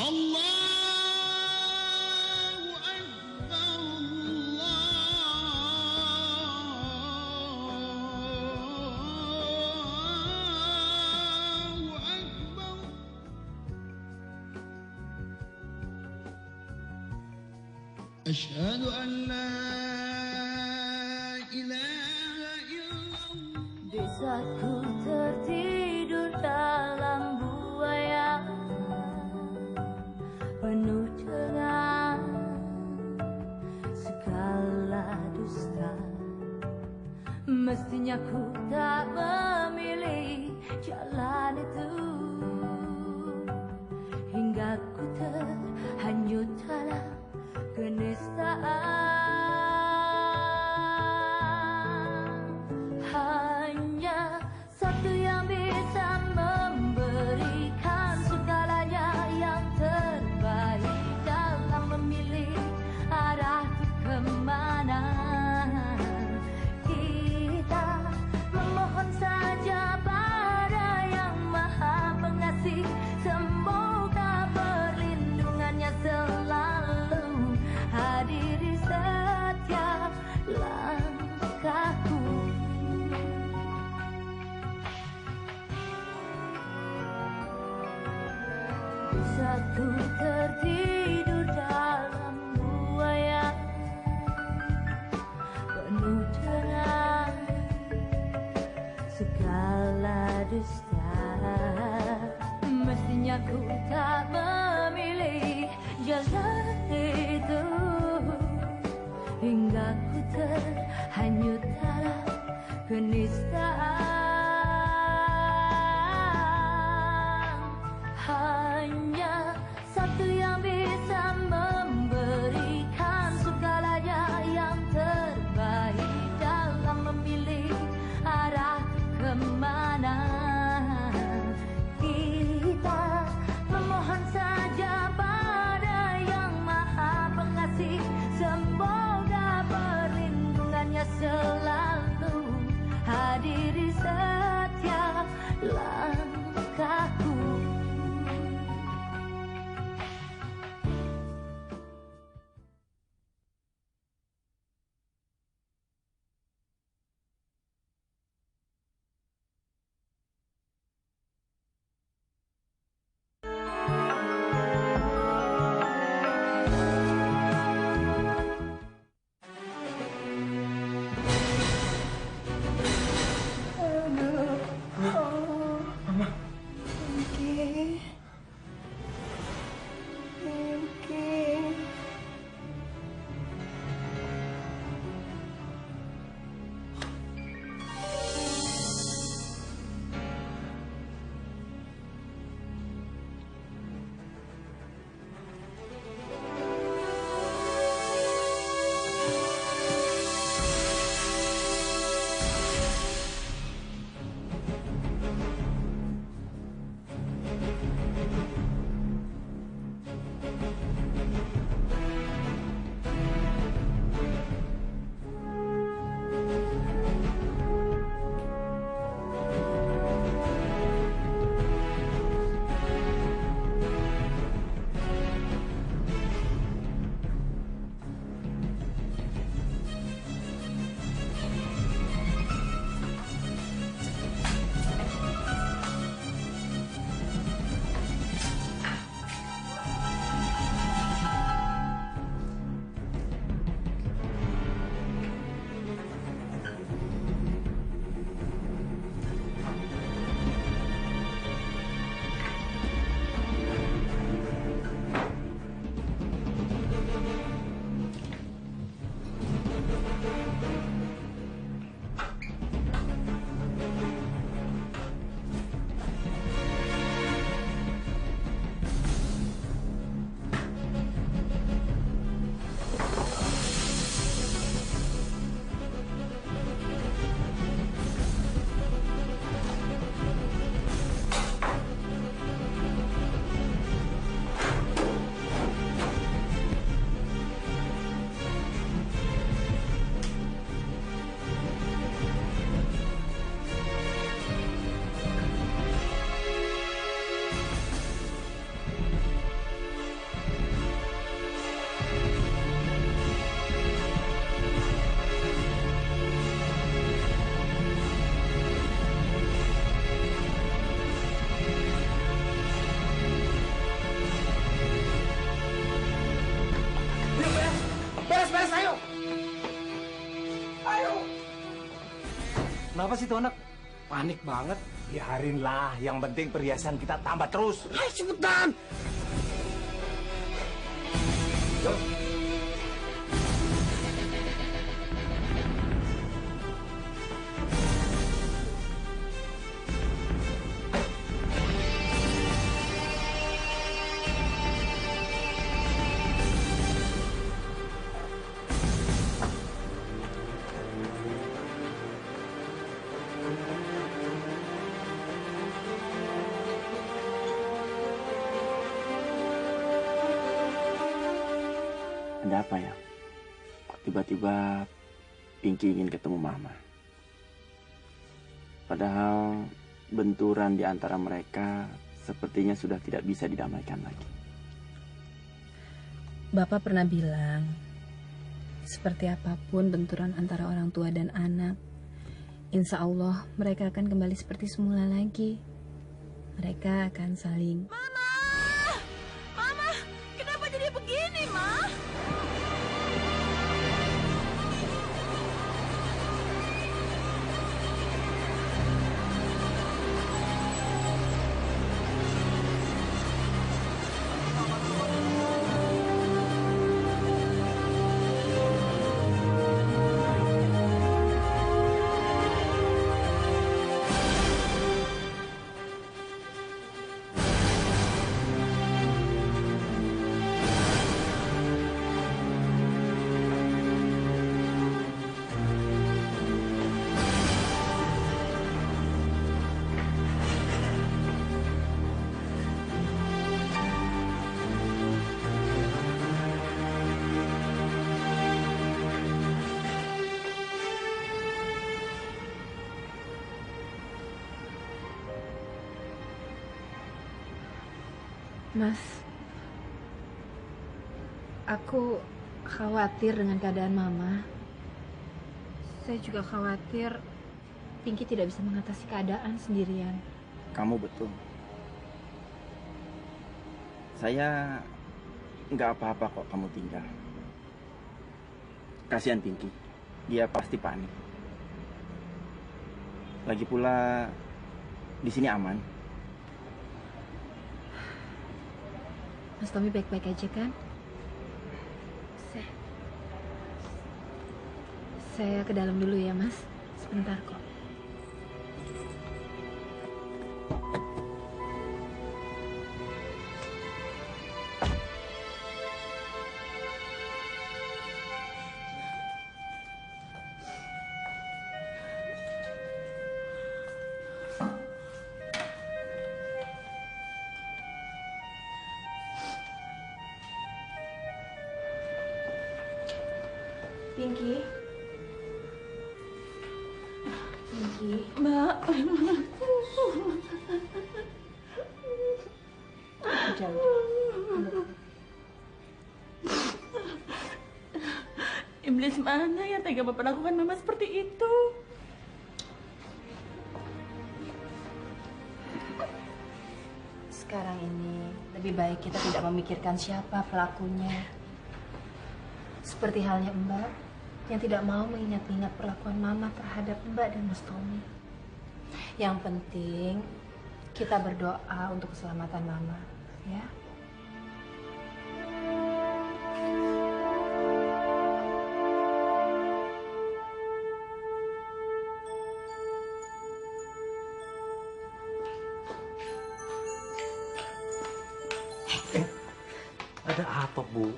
Allahu Akbar, Allahu Akbar. Asyhadu an la ilaha illallah. Di saat ku tertidur dalam buaya penuh dengan segala dusta, mestinya ku tak memilih jalan itu, hingga ku terhanyut dalam kenistaan. Hanya satu yang bisa memberikan segalanya yang terbaik dalam memilih arah kemana. Kita memohon saja pada Yang Maha Pengasih, semoga perlindungannya selalu hadir di setiap langkahku. Di saat ku tertidur dalam buaya penuh dengan segala dusta, mestinya ku tak memilih jalan itu, hingga ku terhanyut dalam kenistaan. Hanya satu yang bisa memberikan segalanya yang terbaik dalam memilih arah kemana. Kita memohon saja pada Yang Maha Pengasih, semoga perlindungannya selalu hadir di Kenapa sih tuh anak? Panik banget. Biarinlah, yang penting perhiasan kita tambah terus. Ayo cepetan. Ada apa ya? Kok tiba-tiba Pinky ingin ketemu Mama? Padahal benturan di antara mereka sepertinya sudah tidak bisa didamaikan lagi. Bapak pernah bilang, seperti apapun benturan antara orang tua dan anak, insya Allah mereka akan kembali seperti semula lagi. Mereka akan saling... Mama! Mama! Kenapa jadi begini, Ma? Mas, aku khawatir dengan keadaan Mama. Saya juga khawatir Pinky tidak bisa mengatasi keadaan sendirian. Kamu betul. Saya nggak apa-apa kok kamu tinggal. Kasihan Pinky, dia pasti panik. Lagi pula di sini aman. Mas Tommy baik-baik aja kan? Saya ke dalam dulu ya, Mas. Sebentar kok. Pinky. Pinky. Mbak. Udah. Iblis mana yang tega memperlakukan Mama seperti itu? Sekarang ini lebih baik kita tidak memikirkan siapa pelakunya. Seperti halnya Mbak yang tidak mau mengingat-ingat perlakuan Mama terhadap Mbak dan Mas Tommy. Yang penting kita berdoa untuk keselamatan Mama, ya. Ada apa, Bu?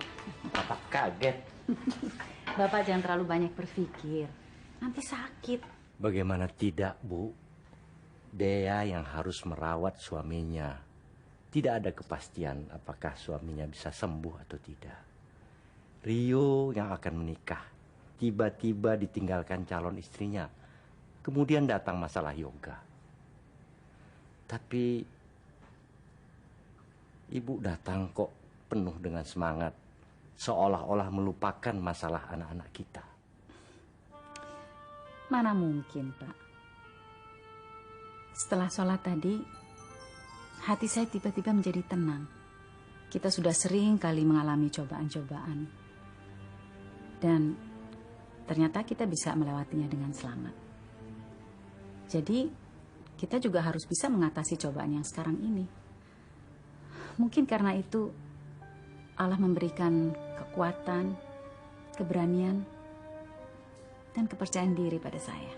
Bapak kaget. Bapak jangan terlalu banyak berpikir. Nanti sakit. Bagaimana tidak, Bu? Dea yang harus merawat suaminya. Tidak ada kepastian apakah suaminya bisa sembuh atau tidak. Rio yang akan menikah. Tiba-tiba ditinggalkan calon istrinya. Kemudian datang masalah yoga. Tapi Ibu datang kok penuh dengan semangat. Seolah-olah melupakan masalah anak-anak kita. Mana mungkin, Pak. Setelah sholat tadi, hati saya tiba-tiba menjadi tenang. Kita sudah sering kali mengalami cobaan-cobaan. Dan ternyata kita bisa melewatinya dengan selamat. Jadi kita juga harus bisa mengatasi cobaan yang sekarang ini. Mungkin karena itu Allah memberikan kekuatan, keberanian, dan kepercayaan diri pada saya.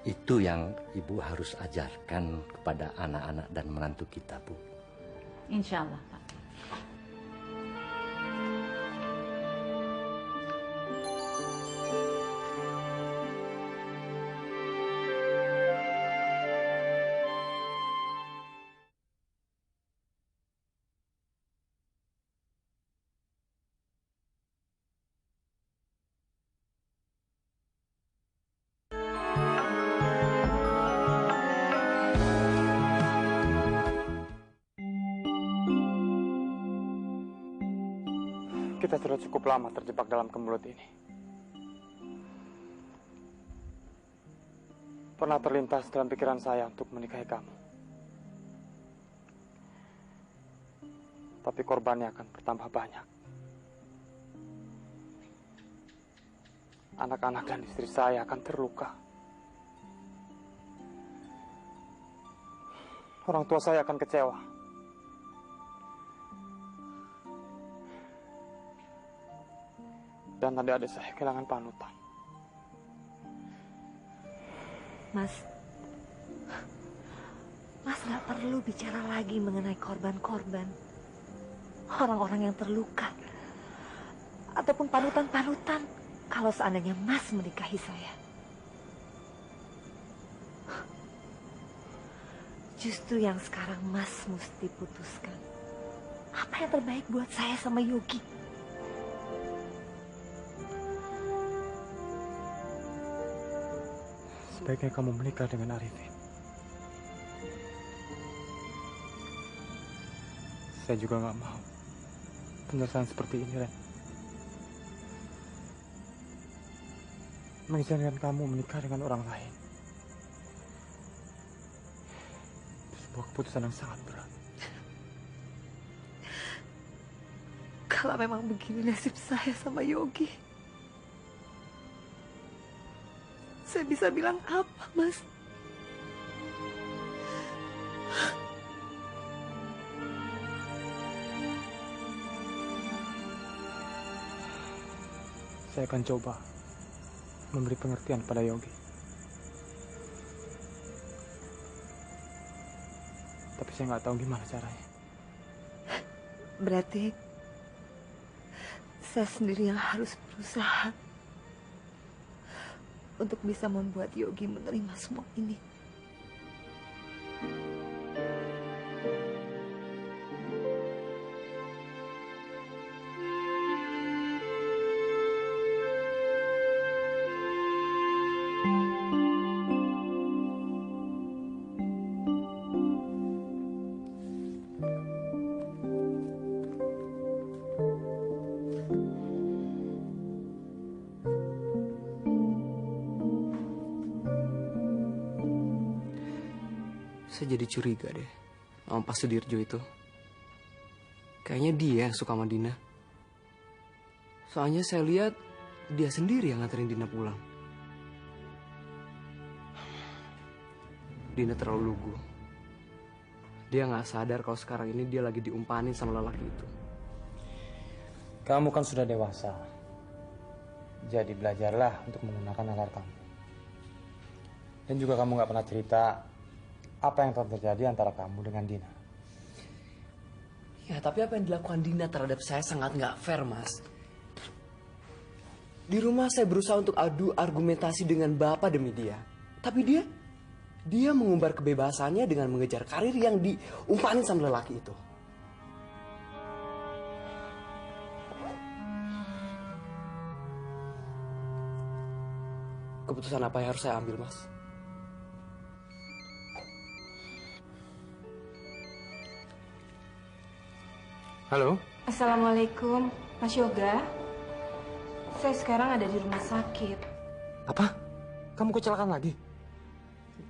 Itu yang Ibu harus ajarkan kepada anak-anak dan menantu kita, Bu. Insya Allah, Pak. Kita sudah cukup lama terjebak dalam kemelut ini. Pernah terlintas dalam pikiran saya untuk menikahi kamu. Tapi korbannya akan bertambah banyak. Anak-anak dan istri saya akan terluka. Orang tua saya akan kecewa. Dan adik-adik saya kehilangan panutan. Mas gak perlu bicara lagi mengenai korban-korban, orang-orang yang terluka, ataupun panutan-panutan kalau seandainya Mas menikahi saya. Justru yang sekarang Mas mesti putuskan. Apa yang terbaik buat saya sama Yogi? Sebaiknya kamu menikah dengan Arifin. Saya juga nggak mau penjelasan seperti ini, Ren. Mengizinkan kamu menikah dengan orang lain. Itu sebuah keputusan yang sangat berat. Kalau memang begini nasib saya sama Yogi, saya bisa bilang apa, Mas? Saya akan coba memberi pengertian pada Yogi. Tapi saya nggak tahu gimana caranya. Berarti saya sendiri yang harus berusaha untuk bisa membuat Yogi menerima semua ini. Saya jadi curiga deh sama Pak Sudirjo itu. Kayaknya dia yang suka sama Dina. Soalnya saya lihat dia sendiri yang nganterin Dina pulang. Dina terlalu lugu. Dia nggak sadar kalau sekarang ini dia lagi diumpanin sama lelaki itu. Kamu kan sudah dewasa. Jadi belajarlah untuk menggunakan nalar kamu. Dan juga kamu nggak pernah cerita apa yang telah terjadi antara kamu dengan Dina. Ya, tapi apa yang dilakukan Dina terhadap saya sangat nggak fair, Mas. Di rumah saya berusaha untuk adu argumentasi dengan bapak demi dia. Tapi dia mengumbar kebebasannya dengan mengejar karir yang diumpanin sama lelaki itu. Keputusan apa yang harus saya ambil, Mas? Halo? Assalamualaikum, Mas Yoga. Saya sekarang ada di rumah sakit. Apa? Kamu kecelakaan lagi?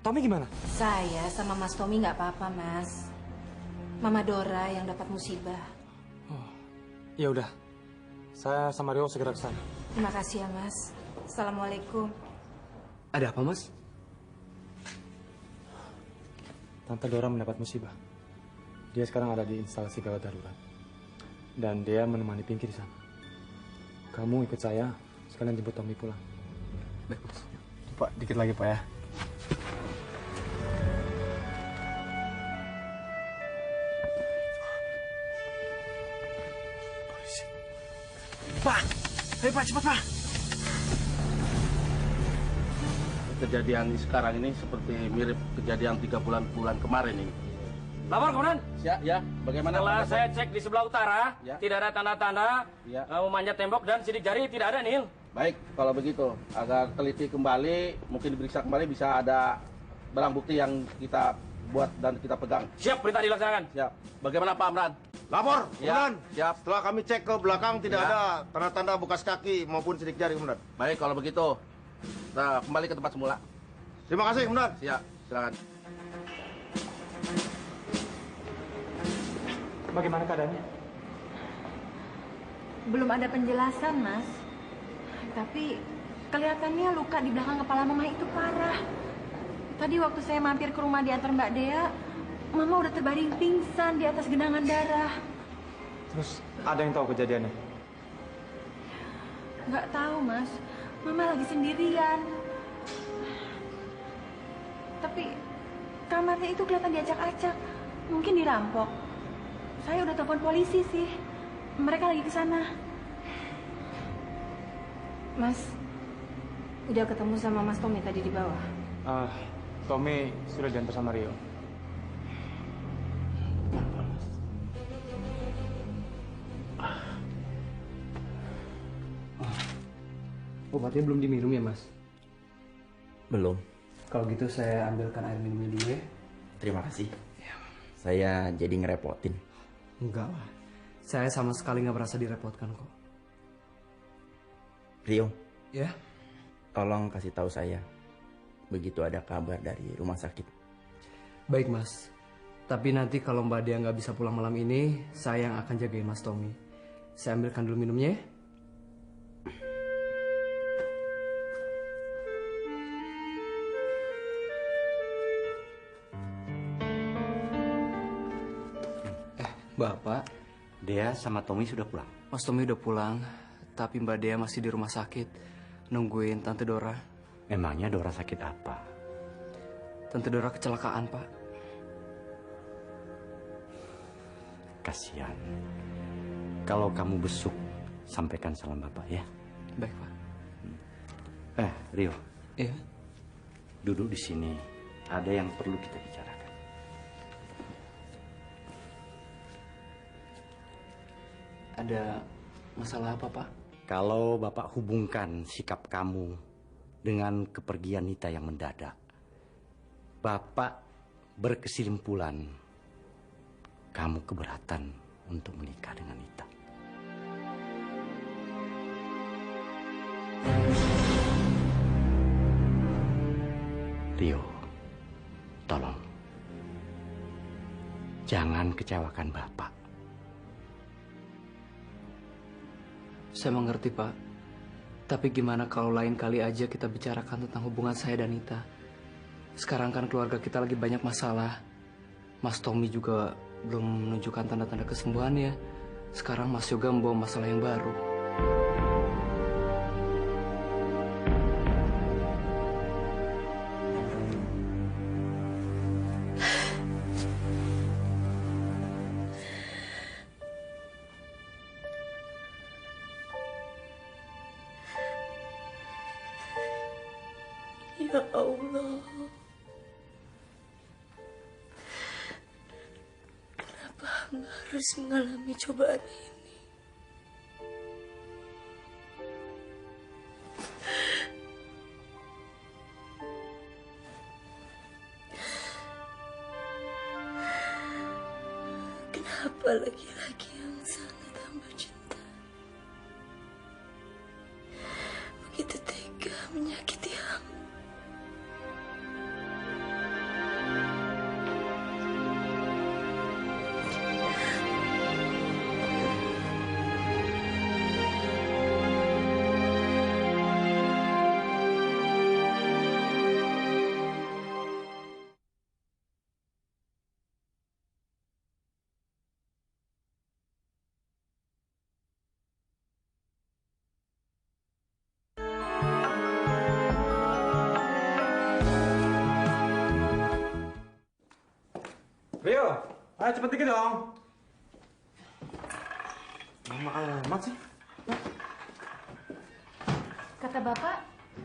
Tommy gimana? Saya sama Mas Tommy nggak apa-apa, Mas. Mama Dora yang dapat musibah. Oh, ya udah. Saya sama Rio segera ke sana. Terima kasih ya, Mas. Assalamualaikum. Ada apa, Mas? Tante Dora mendapat musibah. Dia sekarang ada di instalasi gawat darurat. Dan dia menemani Pinky di sana. Kamu ikut saya, sekalian jemput Tommy pulang. Baik, Mas. Pak, dikit lagi, Pak ya. Pak! Hei Pak, cepat Pak! Kejadian sekarang ini seperti mirip kejadian 3 bulan kemarin ini. Lapor, Komandan. Ya, bagaimana? Setelah saya cek di sebelah utara, Ya. tidak ada tanda-tanda memanjat tembok dan sidik jari tidak ada, Nil. Baik, kalau begitu, agar teliti kembali, mungkin diperiksa kembali, bisa ada barang bukti yang kita buat dan kita pegang. Siap, perintah dilaksanakan. Siap. Bagaimana Pak Amran? Lapor, Ya, Komandan. siap. Setelah kami cek ke belakang, tidak Ya. ada tanda-tanda bekas kaki maupun sidik jari, Komandan. Baik, kalau begitu, kita kembali ke tempat semula. Terima kasih, Komandan. Siap, silakan. Bagaimana keadaannya? Belum ada penjelasan, Mas. Tapi kelihatannya luka di belakang kepala Mama itu parah. Tadi waktu saya mampir ke rumah diantar Mbak Dea, Mama udah terbaring pingsan di atas genangan darah. Terus ada yang tahu kejadiannya? Nggak tahu, Mas. Mama lagi sendirian. Tapi kamarnya itu kelihatan diacak-acak. Mungkin dirampok. Saya udah telepon polisi sih. Mereka lagi ke sana. Mas, udah ketemu sama Mas Tommy tadi di bawah. Tommy sudah diantar sama Rio. Obatnya belum diminum ya, Mas? Belum. Kalau gitu saya ambilkan air minumnya dulu ya. Terima kasih. Saya jadi ngerepotin. Enggak lah. Saya sama sekali nggak merasa direpotkan kok. Rio, Ya? tolong kasih tahu saya begitu ada kabar dari rumah sakit. Baik, Mas. Tapi nanti kalau Mbak Dia nggak bisa pulang malam ini, saya yang akan jagain Mas Tommy. Saya ambilkan dulu minumnya ya. Bapak, Dea sama Tommy sudah pulang. Mas Tommy udah pulang, tapi Mbak Dea masih di rumah sakit nungguin Tante Dora. Emangnya Dora sakit apa? Tante Dora kecelakaan, Pak. Kasihan. Kalau kamu besuk, sampaikan salam Bapak ya. Baik, Pak. Rio. Iya. Duduk di sini. Ada yang perlu kita bicarakan. Ada masalah apa, Pak? Kalau Bapak hubungkan sikap kamu dengan kepergian Nita yang mendadak, Bapak berkesimpulan kamu keberatan untuk menikah dengan Nita. Rio, tolong. Jangan kecewakan Bapak. Saya mengerti, Pak. Tapi gimana kalau lain kali aja kita bicarakan tentang hubungan saya dan Nita? Sekarang kan keluarga kita lagi banyak masalah. Mas Tommy juga belum menunjukkan tanda-tanda kesembuhannya. Sekarang Mas Yoga membawa masalah yang baru. Ya Allah, kenapa hamba harus mengalami cobaan ini? Kenapa laki-laki yang sangat hamba cinta begitu tega menyakiti hamba? Rio, ayo cepet dikit dong. Lama amat sih. Kata Bapak,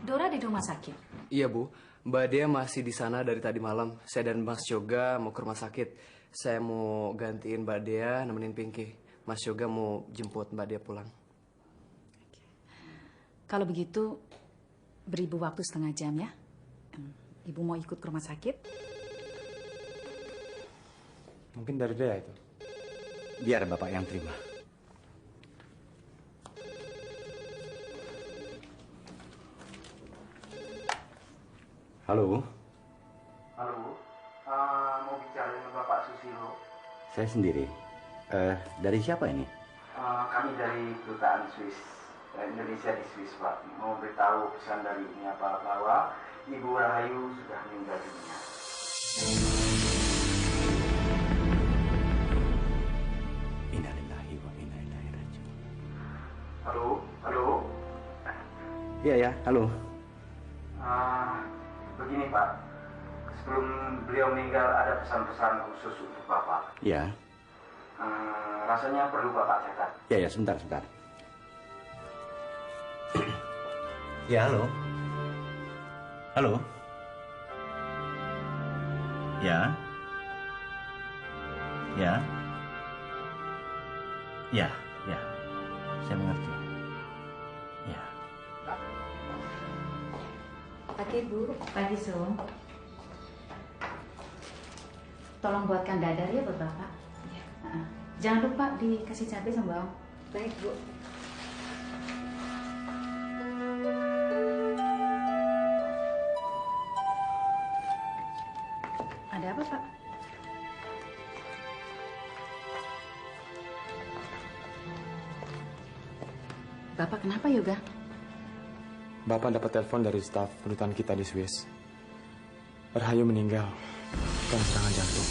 Dora di rumah sakit. Iya, Bu. Mbak Dea masih di sana dari tadi malam. Saya dan Mas Yoga mau ke rumah sakit. Saya mau gantiin Mbak Dea, nemenin Pinky. Mas Yoga mau jemput Mbak Dea pulang. Kalau begitu, beri Ibu waktu setengah jam ya. Ibu mau ikut ke rumah sakit? Mungkin dari Dea itu. Biar Bapak yang terima. Halo. Halo, mau bicara dengan Bapak Susilo. Saya sendiri. Dari siapa ini? Kami dari kedutaan Swiss, Indonesia di Swiss, Pak. Mau beritahu pesan dari ini apa bahwa Ibu Rahayu sudah meninggal dunia. Innalillahi wa inna ilaihi raji'un. Halo, halo. Iya ya, halo. Begini Pak, sebelum beliau meninggal ada pesan-pesan khusus untuk Bapak. Ya. Rasanya perlu Bapak catat. Ya, sebentar. Ya, halo. Halo. Ya. Ya. Ya. Saya mengerti. Ya. Pagi Bu, pagi Sum. Tolong buatkan dadar ya buat Bapak. Jangan lupa dikasih cabai sama bawang. Baik, Bu. Ada apa, Pak? Bapak kenapa, Yoga? Bapak dapat telepon dari staf kedutaan kita di Swiss. Rahayu meninggal karena serangan jantung.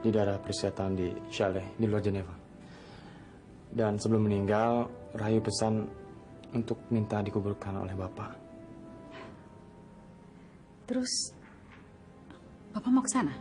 Di daerah persiapan di chalet di luar Geneva. Dan sebelum meninggal, Rahayu pesan untuk minta dikuburkan oleh Bapak. Terus, Bapak mau ke sana?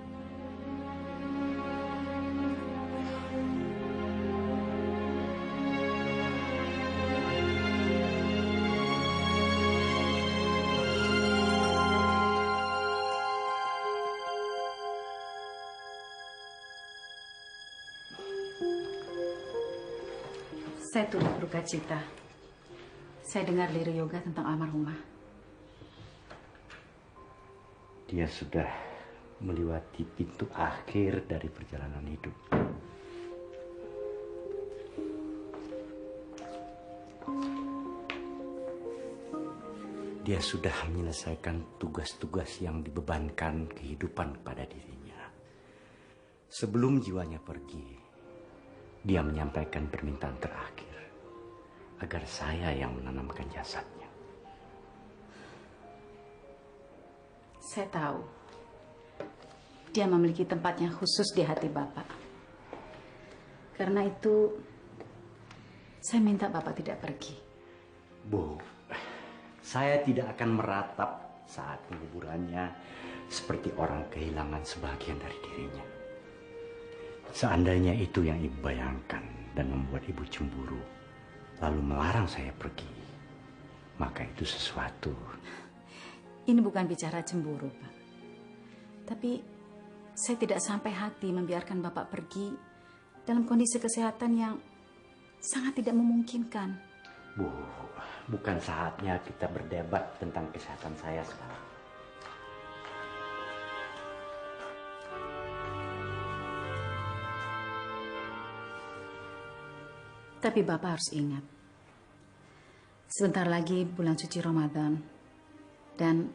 Saya turut berduka cita. Saya dengar dari Yoga tentang almarhumah. Dia sudah melewati pintu akhir dari perjalanan hidup. Dia sudah menyelesaikan tugas-tugas yang dibebankan kehidupan pada dirinya. Sebelum jiwanya pergi, dia menyampaikan permintaan terakhir agar saya yang menanamkan jasadnya. Saya tahu dia memiliki tempatnya khusus di hati Bapak. Karena itu, saya minta Bapak tidak pergi. Bu, saya tidak akan meratap saat penguburannya seperti orang kehilangan sebagian dari dirinya. Seandainya itu yang Ibu bayangkan dan membuat Ibu cemburu, lalu melarang saya pergi, maka itu sesuatu. Ini bukan bicara cemburu, Pak. Tapi saya tidak sampai hati membiarkan Bapak pergi dalam kondisi kesehatan yang sangat tidak memungkinkan. Bu, bukan saatnya kita berdebat tentang kesehatan saya sekarang. Tapi Bapak harus ingat, sebentar lagi bulan suci Ramadan, dan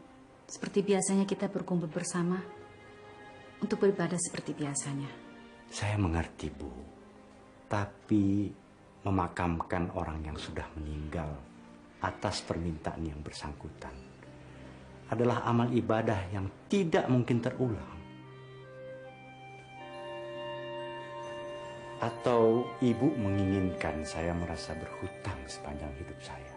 seperti biasanya kita berkumpul bersama untuk beribadah seperti biasanya. Saya mengerti, Bu. Tapi memakamkan orang yang sudah meninggal atas permintaan yang bersangkutan adalah amal ibadah yang tidak mungkin terulang. Atau Ibu menginginkan saya merasa berhutang sepanjang hidup saya?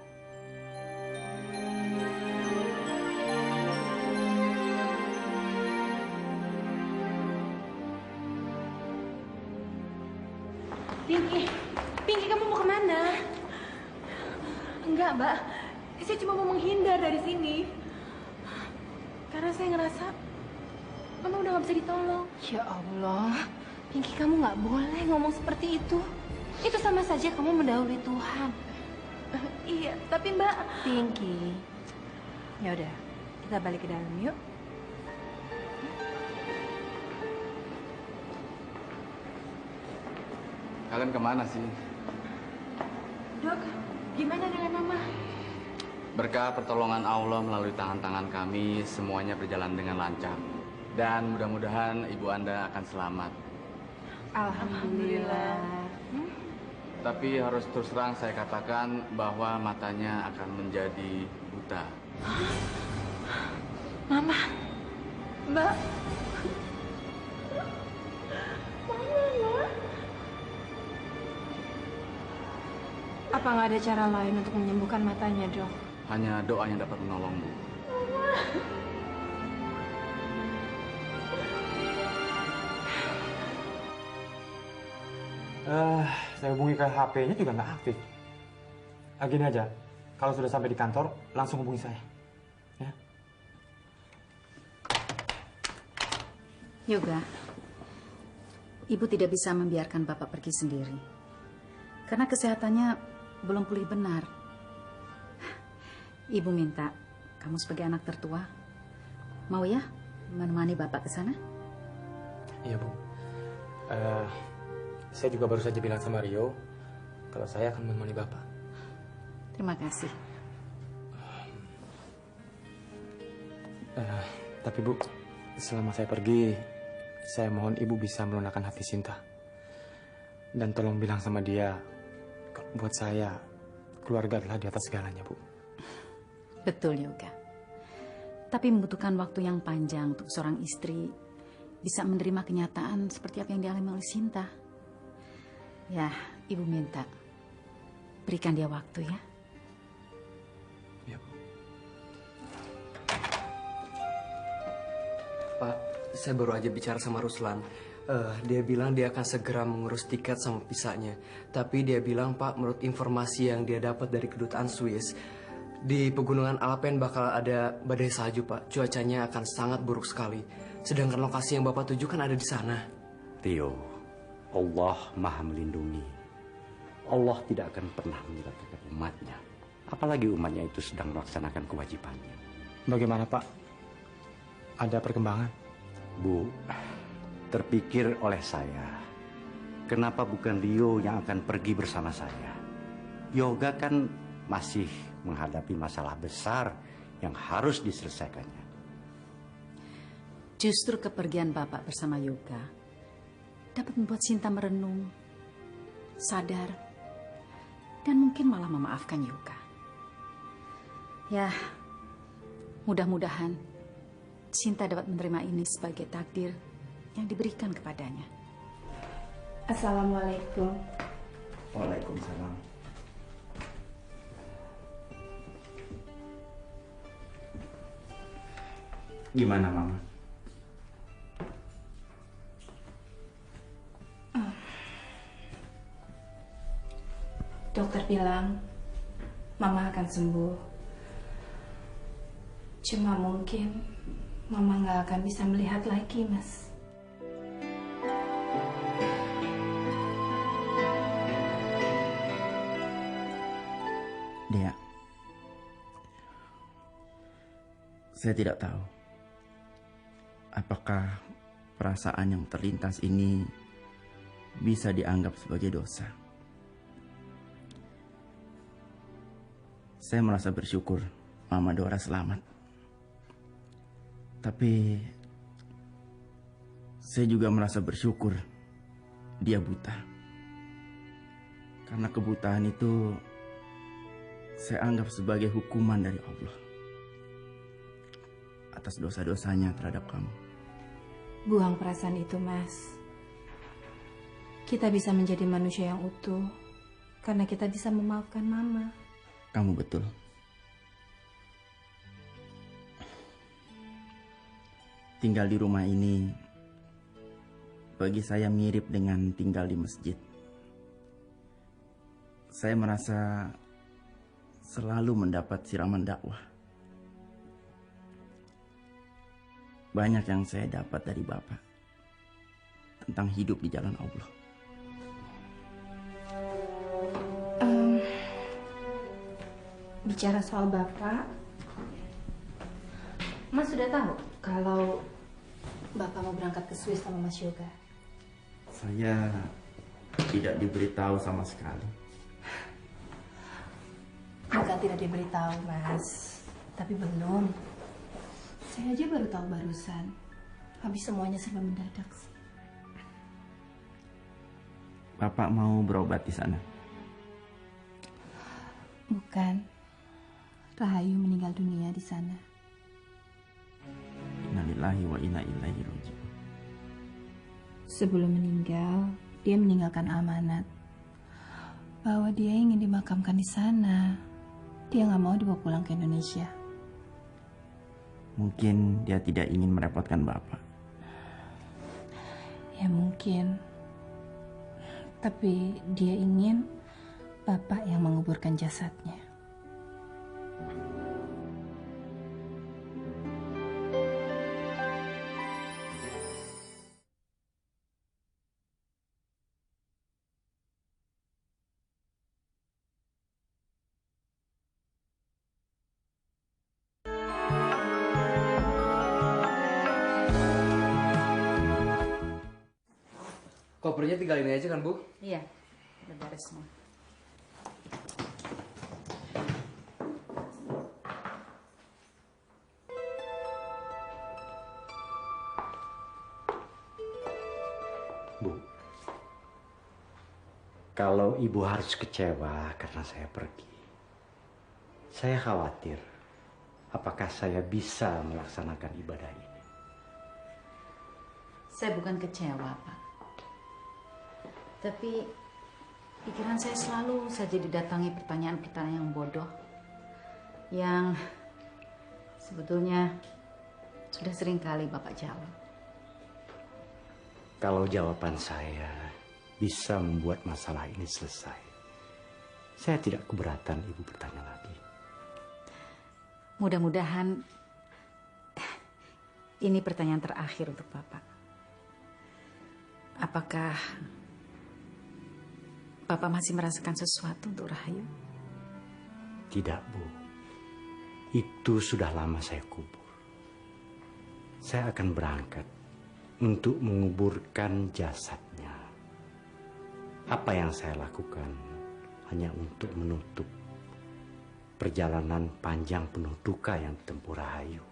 Enggak, Mbak. Saya cuma mau menghindar dari sini. Karena saya ngerasa Mama udah gak bisa ditolong. Ya Allah, Pinky, kamu gak boleh ngomong seperti itu. Itu sama saja kamu mendahului Tuhan. Iya, tapi Mbak... Pinky, ya udah, kita balik ke dalam yuk. Kalian kemana sih? Dok, gimana dengan Mama? Berkat pertolongan Allah melalui tangan-tangan kami, semuanya berjalan dengan lancar. Dan mudah-mudahan ibu Anda akan selamat. Alhamdulillah. Tapi harus terus terang saya katakan bahwa matanya akan menjadi buta. Mama, Mbak. Apa nggak ada cara lain untuk menyembuhkan matanya, Dok? Hanya doa yang dapat menolong, Bu. Saya hubungi ke HP-nya juga nggak aktif. Gini aja, kalau sudah sampai di kantor, langsung hubungi saya. Ya. Yoga, Ibu tidak bisa membiarkan Bapak pergi sendiri. Karena kesehatannya belum pulih benar. Ibu minta kamu sebagai anak tertua, mau ya menemani Bapak ke sana? Iya, Bu. Saya juga baru saja bilang sama Rio kalau saya akan menemani Bapak. Terima kasih. Tapi Bu, selama saya pergi, saya mohon Ibu bisa melunakkan hati Sinta. Dan tolong bilang sama dia, buat saya, keluarga adalah di atas segalanya, Bu. Betul, Yoga. Tapi membutuhkan waktu yang panjang untuk seorang istri bisa menerima kenyataan seperti apa yang dialami oleh Sinta. Ya, Ibu minta berikan dia waktu ya. Ya, Bu. Pak, saya baru aja bicara sama Ruslan. Dia bilang dia akan segera mengurus tiket sama visanya. Tapi dia bilang, Pak, menurut informasi yang dia dapat dari kedutaan Swiss, di pegunungan Alpen bakal ada badai salju, Pak. Cuacanya akan sangat buruk sekali. Sedangkan lokasi yang Bapak tuju kan ada di sana. Theo, Allah Maha Melindungi. Allah tidak akan pernah meninggalkan umatnya. Apalagi umatnya itu sedang melaksanakan kewajibannya. Bagaimana, Pak? Ada perkembangan? Bu, terpikir oleh saya, kenapa bukan Rio yang akan pergi bersama saya? Yoga kan masih menghadapi masalah besar yang harus diselesaikannya. Justru kepergian Bapak bersama Yoga dapat membuat Sinta merenung, sadar, dan mungkin malah memaafkan Yoga. Ya, mudah-mudahan Sinta dapat menerima ini sebagai takdir yang diberikan kepadanya. Assalamualaikum. Waalaikumsalam. Gimana, Mama? Dokter bilang Mama akan sembuh. Cuma mungkin Mama nggak akan bisa melihat lagi, Mas. Dea, saya tidak tahu apakah perasaan yang terlintas ini bisa dianggap sebagai dosa. Saya merasa bersyukur Mama Dora selamat. Tapi saya juga merasa bersyukur dia buta. Karena kebutaan itu saya anggap sebagai hukuman dari Allah atas dosa-dosanya terhadap kamu. Buang perasaan itu, Mas. Kita bisa menjadi manusia yang utuh karena kita bisa memaafkan Mama. Kamu betul. Tinggal di rumah ini bagi saya mirip dengan tinggal di masjid. Saya merasa selalu mendapat siraman dakwah. Banyak yang saya dapat dari Bapak tentang hidup di jalan Allah. Bicara soal Bapak, Mas sudah tahu kalau Bapak mau berangkat ke Swiss sama Mas Yoga? Saya tidak diberitahu sama sekali. Bukan tidak diberitahu, Mas. Tapi belum. Saya aja baru tahu barusan. Habis semuanya serba mendadak sih. Bapak mau berobat di sana? Bukan. Rahayu meninggal dunia di sana. Innalillahi wa inna ilaihi raji'un. Sebelum meninggal, dia meninggalkan amanat bahwa dia ingin dimakamkan di sana. Dia nggak mau dibawa pulang ke Indonesia. Mungkin dia tidak ingin merepotkan Bapak. Ya mungkin. Tapi dia ingin Bapak yang menguburkan jasadnya. Kopernya tinggal ini aja kan, Bu? Iya, udah beres semua. Bu, kalau Ibu harus kecewa karena saya pergi, saya khawatir apakah saya bisa melaksanakan ibadah ini. Saya bukan kecewa, Pak. Tapi pikiran saya selalu saja didatangi pertanyaan-pertanyaan yang bodoh. Yang sebetulnya sudah sering kali Bapak jawab. Kalau jawaban saya bisa membuat masalah ini selesai, saya tidak keberatan Ibu bertanya lagi. Mudah-mudahan ini pertanyaan terakhir untuk Bapak. Apakah Bapak masih merasakan sesuatu untuk Rahayu? Tidak, Bu. Itu sudah lama saya kubur. Saya akan berangkat untuk menguburkan jasadnya. Apa yang saya lakukan hanya untuk menutup perjalanan panjang penuh duka yang ditempuh Rahayu.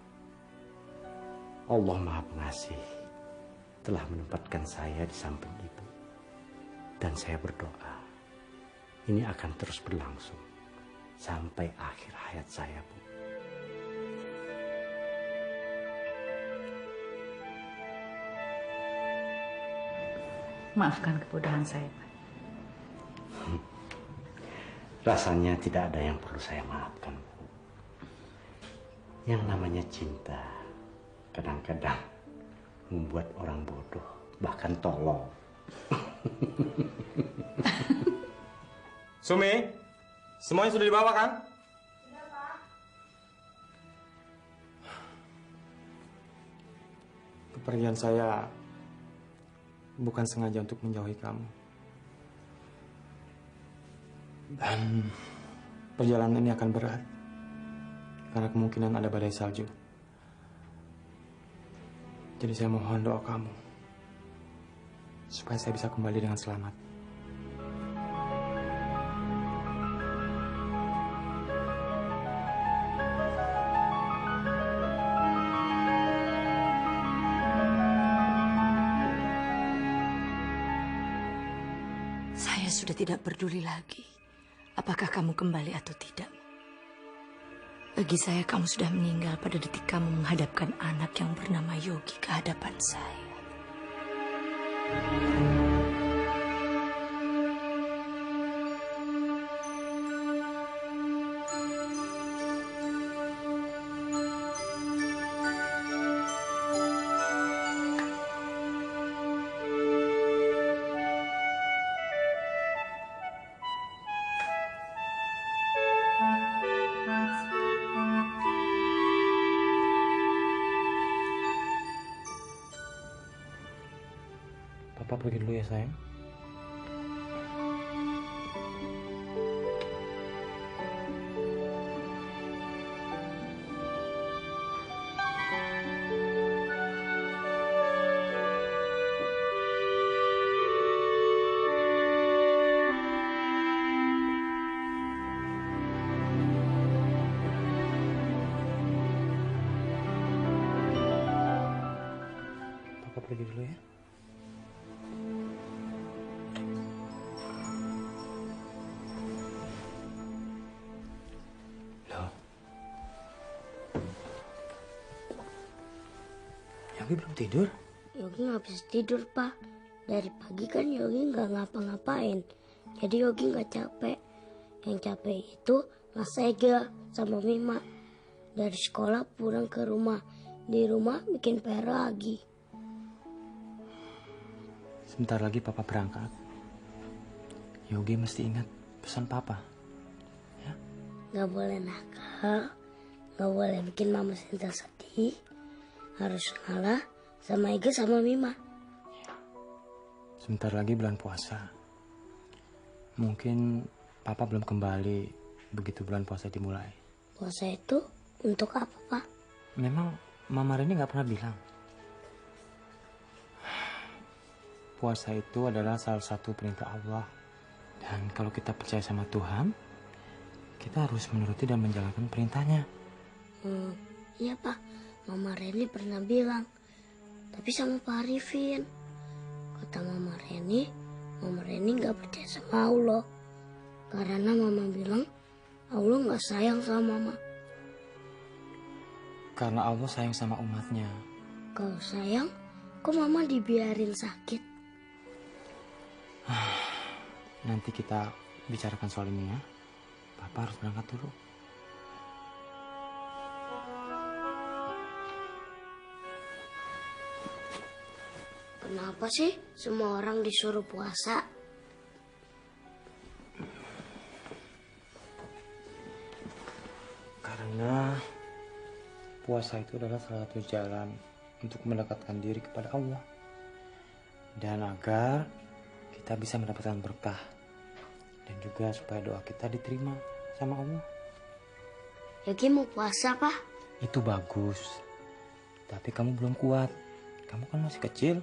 Allah Maha Pengasih telah menempatkan saya di samping Ibu. Dan saya berdoa, ini akan terus berlangsung sampai akhir hayat saya, Bu. Maafkan kebodohan saya, Pak. Rasanya tidak ada yang perlu saya maafkan, Bu. Yang namanya cinta kadang-kadang membuat orang bodoh, bahkan tolol. Sumi, semuanya sudah dibawa kan? Sudah, Pak. Kepergian saya bukan sengaja untuk menjauhi kamu. Dan perjalanan ini akan berat. Karena kemungkinan ada badai salju. Jadi saya mohon doa kamu. Supaya saya bisa kembali dengan selamat. Saya sudah tidak peduli lagi apakah kamu kembali atau tidak. Bagi saya kamu sudah meninggal pada detik kamu menghadapkan anak yang bernama Yogi ke hadapan saya. pergi dulu ya sayang. Papa pergi dulu ya. Loh. Yogi belum tidur? Yogi nggak bisa tidur, Pak. Dari pagi kan Yogi nggak ngapa-ngapain. Jadi Yogi nggak capek. Yang capek itu Mas Ega sama Mima. Dari sekolah pulang ke rumah. Di rumah bikin PR lagi. Sebentar lagi Papa berangkat. Yogi mesti ingat pesan Papa. Nggak boleh nakal. Nggak boleh bikin Mama Sinta sedih. Harus ngalah sama Ega sama Mima. Sebentar lagi bulan puasa. Mungkin Papa belum kembali begitu bulan puasa dimulai. Puasa itu untuk apa, Pak? Memang Mama Reni nggak pernah bilang. Puasa itu adalah salah satu perintah Allah. Dan kalau kita percaya sama Tuhan, kita harus menuruti dan menjalankan perintahnya. Iya, Pak. Mama Reni pernah bilang. Tapi sama Pak Arifin. Kata Mama Reni nggak percaya sama Allah. Karena Mama bilang Allah nggak sayang sama Mama. Karena Allah sayang sama umatnya. Kalau sayang, kok Mama dibiarin sakit? Nanti kita bicarakan soal ini ya. Papa harus berangkat dulu. Kenapa sih semua orang disuruh puasa? Karena puasa itu adalah salah satu jalan untuk mendekatkan diri kepada Allah. Dan agar kita bisa mendapatkan berkah. Dan juga supaya doa kita diterima sama Allah. Yogi mau puasa, Pak? Itu bagus. Tapi kamu belum kuat. Kamu kan masih kecil.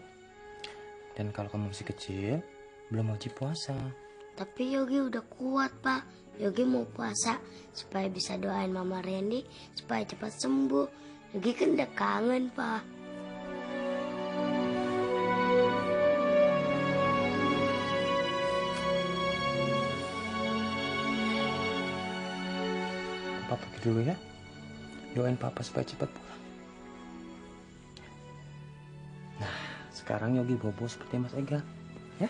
Dan kalau kamu masih kecil, belum wajib puasa. Tapi Yogi udah kuat, Pak. Yogi mau puasa supaya bisa doain Mama Reni supaya cepat sembuh. Yogi kan udah kangen, Pak. Papa pergi dulu ya. Doain Papa supaya cepat pulang. Nah, sekarang Yogi bobo seperti Mas Ega. Ya?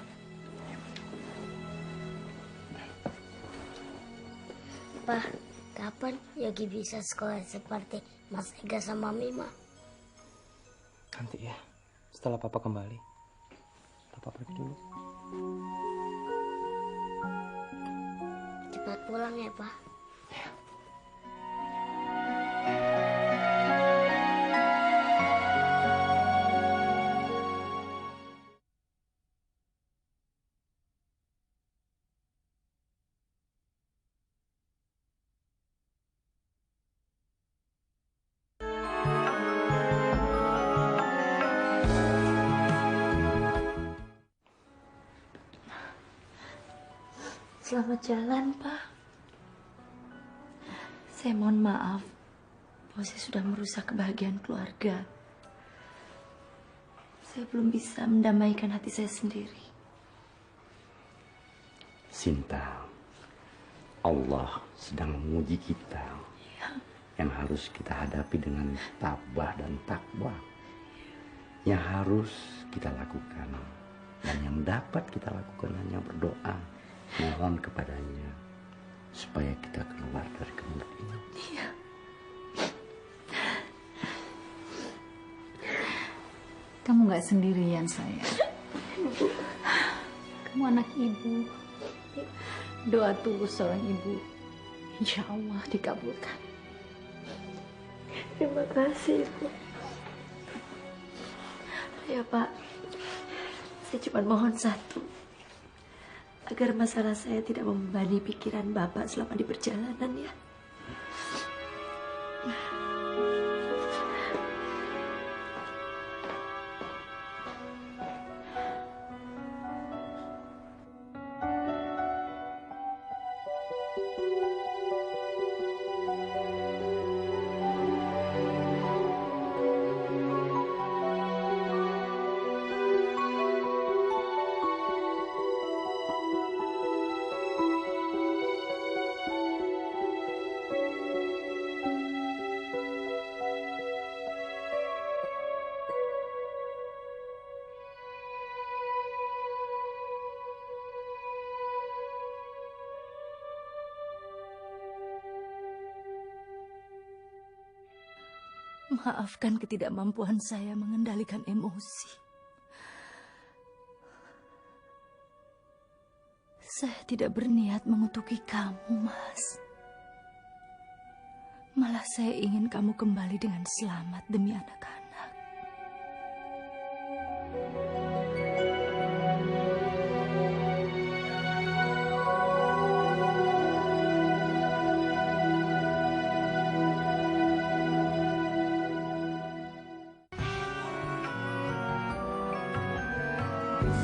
Pak, kapan Yogi bisa sekolah seperti Mas Ega sama Mima? Nanti ya, setelah Papa kembali. Papa pergi dulu. Cepat pulang ya, Pak. Selamat jalan, Pak. Saya mohon maaf bahwa saya sudah merusak kebahagiaan keluarga. Saya belum bisa mendamaikan hati saya sendiri. Sinta, Allah sedang menguji kita. Yang harus kita hadapi dengan tabah dan takwa. Yang harus kita lakukan. Dan yang dapat kita lakukan hanya berdoa. Mohon kepadanya supaya kita keluar dari kemungkinan. Iya. Kamu nggak sendirian, sayang. Kamu anak ibu. Doa tulus seorang ibu, insya Allah dikabulkan. Terima kasih, Bu. Ya, Pak. Saya cuma mohon satu, agar masalah saya tidak membebani pikiran Bapak selama di perjalanan ya. Maafkan ketidakmampuan saya mengendalikan emosi. Saya tidak berniat mengutuki kamu, Mas. Malah saya ingin kamu kembali dengan selamat demi anak-anak.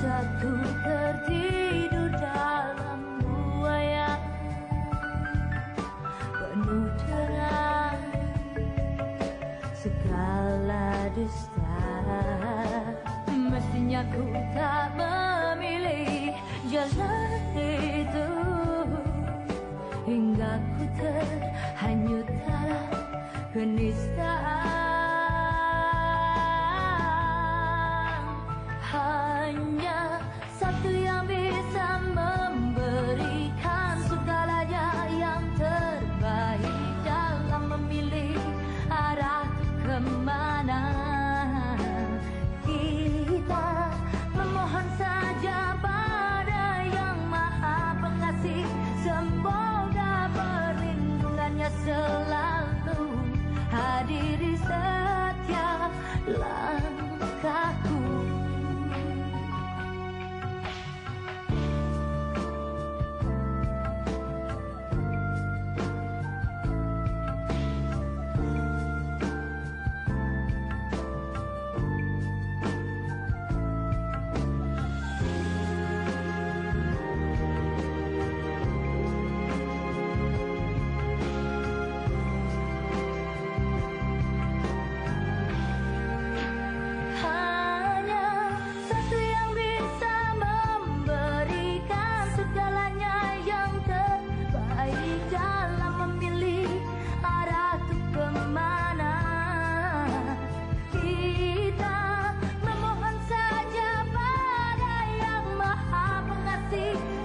Saat ku tertidur dalam buaya penuh dengan segala dusta, mestinya ku tak memilih jalan itu, hingga ku terhanyut dalam kenistaan. Hanya satu yang bisa memberikan segalanya yang terbaik dalam memilih arah kemana. Kita memohon saja pada Yang Maha Pengasih, semoga perlindungannya selalu hadiri setiap langkahku.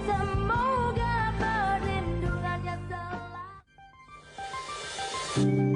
Semoga perlindungannya selalu.